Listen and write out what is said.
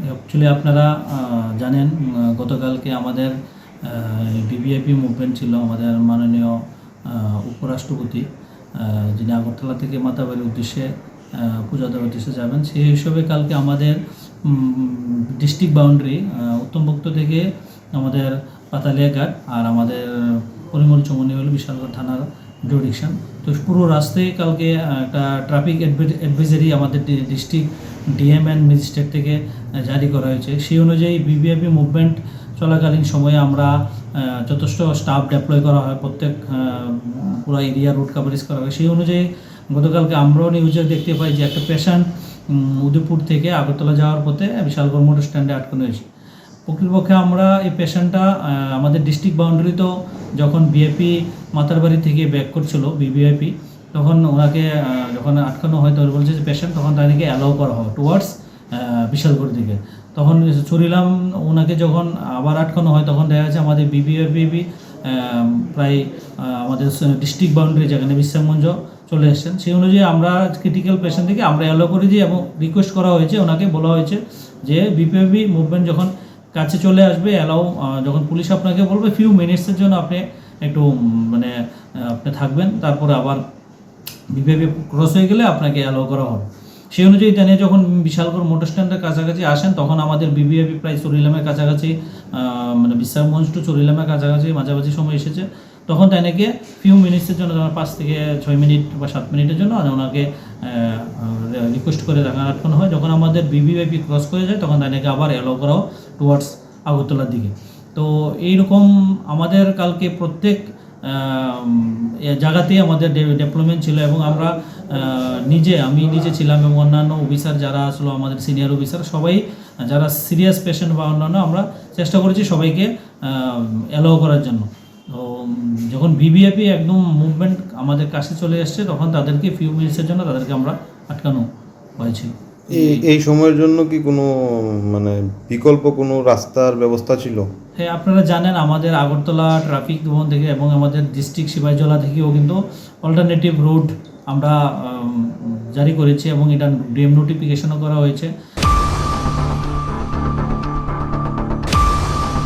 Actually আপনারা জানেন গতকালকে আমাদের ভিভিআইপি মুভমেন্ট ছিল। আমাদের মাননীয় উপরাষ্ট্রপতি যিনি আগরতলা থেকে মাতাবাড়ির উদ্দেশ্যে পূজা দেওয়ার উদ্দেশ্যে যাবেন, সেই হিসেবে কালকে আমাদের ডিস্ট্রিক্ট বাউন্ডারি উত্তমবক্ত থেকে আমাদের পাতালিয়াঘাট আর আমাদের পরিমল চৌমনি হল বিশালগড় থানার জুরিডিকশন। তো পুরো রাস্তায় কালকে একটা ট্রাফিক অ্যাডভাইজারি আমাদের ডিস্ট্রিক্ট ডিএম অ্যান্ড ম্যাজিস্ট্রেট থেকে জারি করা হয়েছে। সেই অনুযায়ী ভিভিআইপি মুভমেন্ট চলাকালীন সময়ে আমরা যথেষ্ট স্টাফ ডেপ্লয় করা হয়, প্রত্যেক পুরো এরিয়া রুট কাভারেজ করা হয়। সেই অনুযায়ী গতকালকে আমরাও নিউজে দেখতে পাই যে একটা পেশেন্ট উদয়পুর থেকে আগরতলা যাওয়ার পথে বিশালগড় মোটর স্ট্যান্ডে আটকানো হয়েছে। প্রকৃতপক্ষে আমরা এই পেশেন্টটা আমাদের ডিস্ট্রিক্ট বাউন্ডারিতেও যখন বিএপি মাতারবাড়ি থেকে ব্যাক করছিল বিভিআইপি, তখন ওনাকে যখন আটকানো হয় তখন বলছে যে পেশেন্ট, তখন তাদেরকে অ্যালাউ করা হয় টুয়ার্ডস বিশালগড় দিকে। তখন চুরিলাম ওনাকে যখন আবার আটকানো হয়, তখন দেখা যাচ্ছে আমাদের বিভিআইপি প্রায় আমাদের ডিস্ট্রিক্ট বাউন্ডারি যেখানে বিশ্রামগঞ্জ চলে এসেছেন। সেই অনুযায়ী আমরা ক্রিটিক্যাল পেশেন্ট থেকে আমরা অ্যালাউ করে দিই এবং রিকোয়েস্ট করা হয়েছে, ওনাকে বলা হয়েছে যে ভিভিআইপি মুভমেন্ট যখন কাছে চলে আসবে অ্যালাউ, যখন পুলিশ আপনাকে বলবে ফিউ মিনিটসের জন্য আপনি একটু মানে আপনি থাকবেন, তারপরে আবার ভিভিআইপি ক্রস হয়ে গেলে আপনাকে অ্যালাউ করা হবে। সেই অনুযায়ী তিনি যখন বিশালগড় মোটর স্ট্যান্ডের কাছাকাছি আসেন, তখন আমাদের ভিভিআইপি প্রায় চুরিলামের কাছাকাছি মানে বিশ্রামগঞ্জ টু চুরিলামের কাছাকাছি মাঝামাঝি সময় এসেছে। তখন তাকে ফিউ মিনিটসের জন্য, 5 থেকে 6 মিনিট বা 7 মিনিটের জন্য ওনাকে রিকোয়েস্ট করে আটকানো হয়। যখন আমাদের ভিভিআইপি ক্রস করে যায়, তখন তাকে আবার অ্যালাউ করা হয় টুয়ার্ডস আগরতলার দিকে। তো এইরকম আমাদের কালকে প্রত্যেক জায়গাতেই আমাদের ডেভেলপমেন্ট ছিল এবং আমরা আমি নিজে ছিলাম এবং অন্যান্য অফিসার যারা আসলে আমাদের সিনিয়র অফিসার সবাই যারা সিরিয়াস পেশেন্ট বা অন্যান্য, আমরা চেষ্টা করেছি সবাইকে অ্যালাউ করার জন্য। তো যখন ভিভিআইপি একদম মুভমেন্ট আমাদের কাছে চলে এসছে, তখন তাদেরকে ফিউ মিনিটসের জন্য তাদেরকে আমরা আটকানো হয়েছিল। এই সময়ের জন্য কি কোনো মানে বিকল্প কোনো রাস্তার ব্যবস্থা ছিল? হ্যাঁ, আপনারা জানেন আমাদের আগরতলা ট্রাফিক ভবন থেকে এবং আমাদের ডিস্ট্রিক্ট সিপাহীজলা থেকেও কিন্তু অল্টারনেটিভ রুট আমরা জারি করেছি এবং এটা ডিএম নোটিফিকেশনও করা হয়েছে।